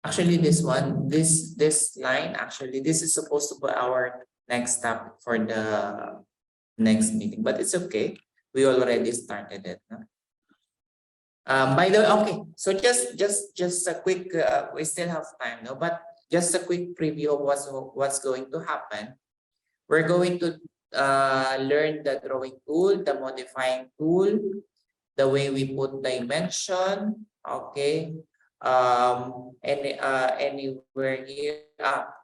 Actually, this one, this line, actually, this is supposed to be our next topic for the next meeting, but it's okay. We already started it. No? By the way, okay. So just a quick. We still have time, no? But just a quick preview of what's going to happen. We're going to learn the drawing tool, the modifying tool, the way we put dimension. Okay. Anywhere here,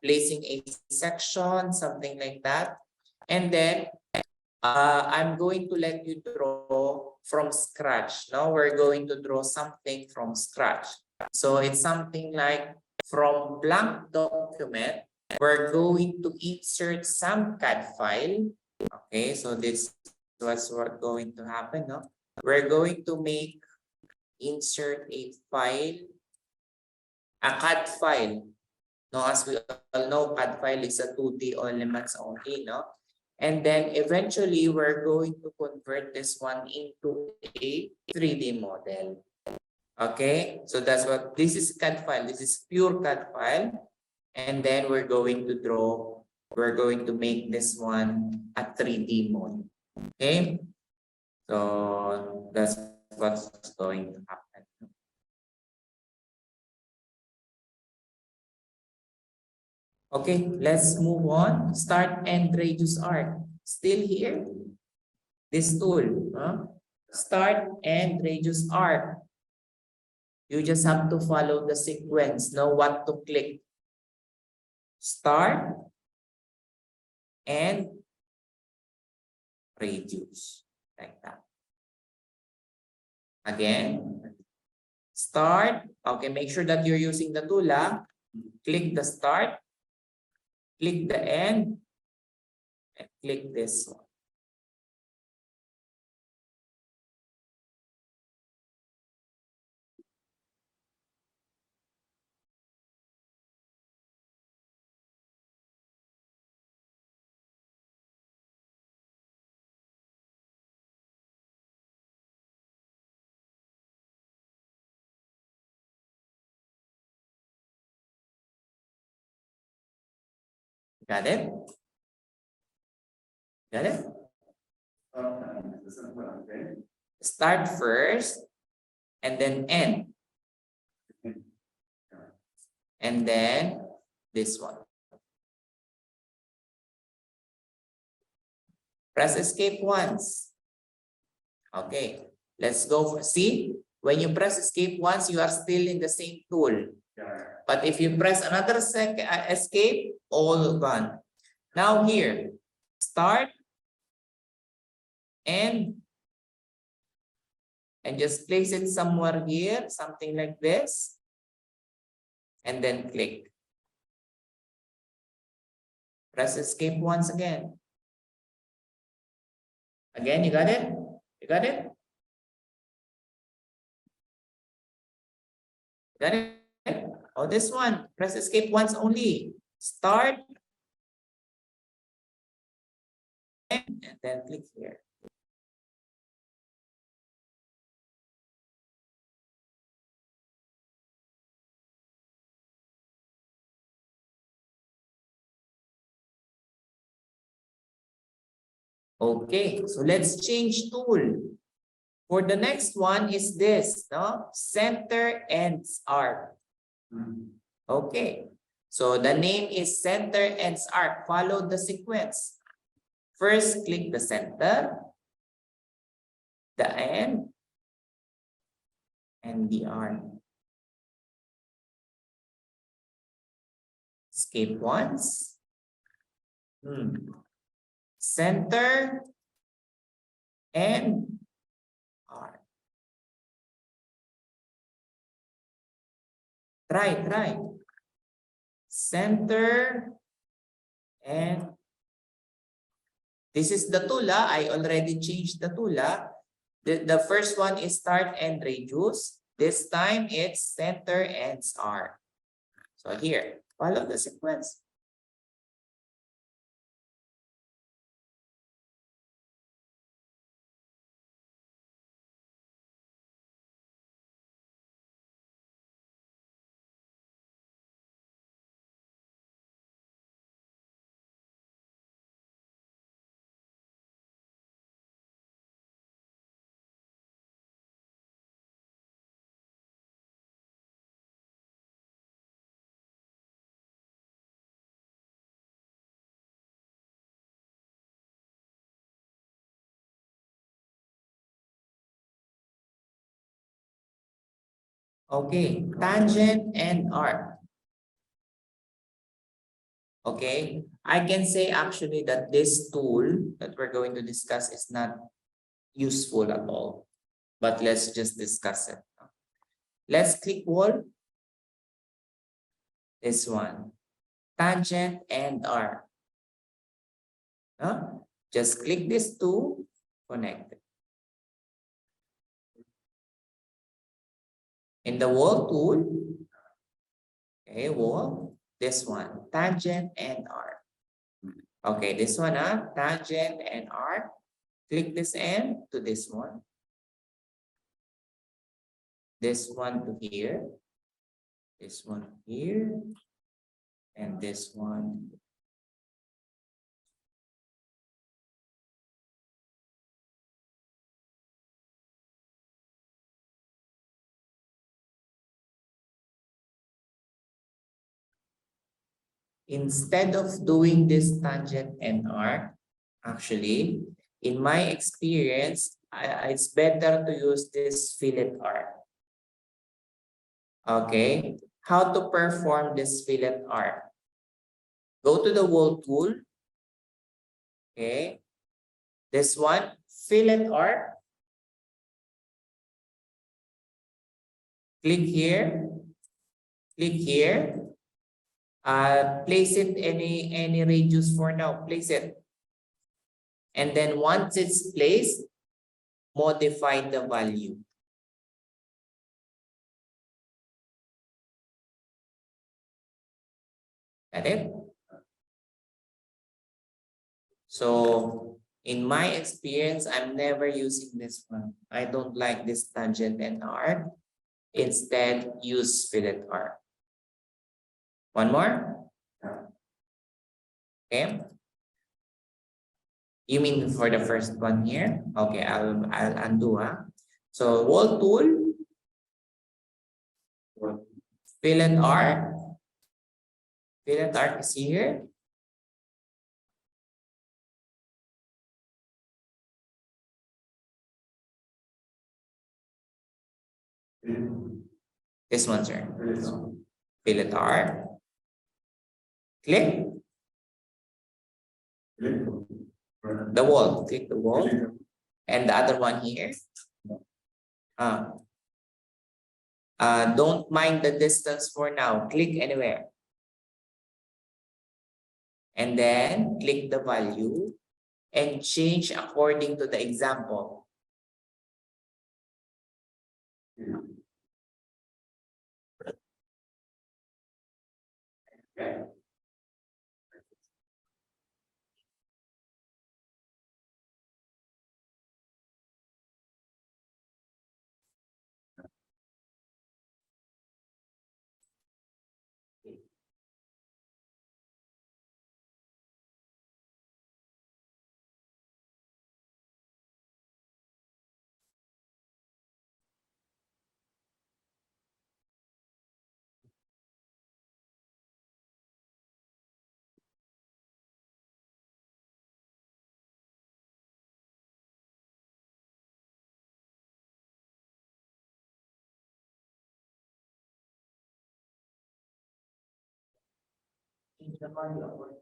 placing a section, something like that, and then I'm going to let you draw from scratch. Now we're going to draw something from scratch. So it's something like from blank document, we're going to insert some CAD file. Okay, so this was what's going to happen. No? We're going to insert a file, a CAD file. No, as we all know, CAD file is a 2D elements only, no? And then eventually we're going to convert this one into a 3D model. Okay, so that's what this is CAD file. This is pure CAD file. And then we're going to draw, we're going to make this one a 3D model. Okay, so that's what's going to happen. Okay, let's move on. Start and reduce arc. Still here. This tool. Start and reduce arc. You just have to follow the sequence. Know what to click. Start and reduce. Like that. Again. Start. Okay, make sure that you're using the tool. Click the start. Click the end. And click this one. Got it? Got it? Start first and then end. And then this one. Press escape once. Okay, let's go for, see, when you press escape once, you are still in the same tool. But if you press another escape, all gone. Now here, start, end, and just place it somewhere here, something like this, and then click. Press escape once again. Again, you got it? You got it? Got it? Oh, this one. Press escape once only. Start. And then click here. Okay, so let's change tool. For the next one is this, no? Center ends arc. Okay, so the name is center ends arc. Follow the sequence. First, click the center, the end, and the arc. Escape once. Center and arc. Try. Center and this is the tool. I already changed the tool. The first one is start and reduce. This time it's center and arc. So here, follow the sequence. Okay, tangent and arc. Okay, I can say actually that this tool that we're going to discuss is not useful at all, but let's just discuss it. Let's click wall. This one, tangent and arc. Huh? Just click this two, connect it. In the wall tool, okay, wall, this one, tangent and arc. Okay, this one, tangent and arc. Click this end to this one. This one to here. This one here. And this one. Instead of doing this tangent and arc, actually, in my experience, it's better to use this fillet arc. Okay, how to perform this fillet arc? Go to the wall tool. Okay, this one, fillet arc. Click here, click here. Place it any radius for now, place it. And then once it's placed, modify the value. Got it? So in my experience, I'm never using this one. I don't like this tangent and arc. Instead, use fillet arc. One more. Okay. You mean for the first one here? Okay, I'll undo. So wall tool, fillet arc. Fillet arc is here. This one, sir. Fillet arc. Click the wall. Click the wall. And the other one here. Don't mind the distance for now. Click anywhere. And then click the value and change according to the example. Okay. Change the value.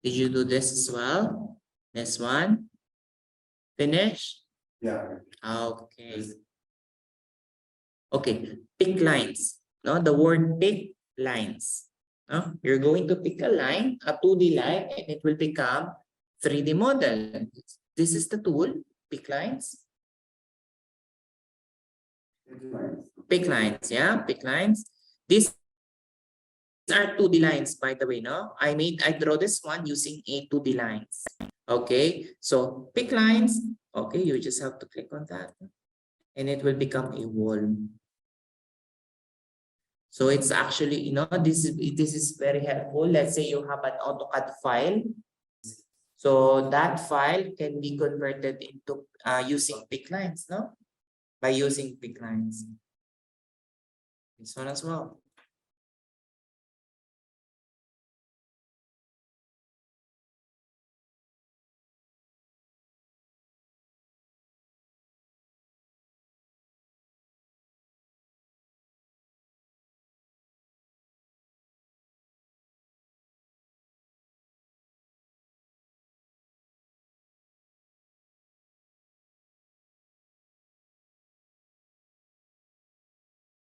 Did you do this as well? This one? Finish? Yeah. Okay. Okay, pick lines. No, the word pick lines. No, you're going to pick a line, a 2D line, and it will become 3D model. This is the tool, pick lines. Pick lines, yeah, pick lines. These are 2D lines, by the way, no? I draw this one using a 2D lines. Okay, so pick lines. Okay, you just have to click on that. And it will become a wall. So it's actually, this is very helpful. Let's say you have an AutoCAD file. So that file can be converted into using pick lines, no? By using pick lines. This one as well.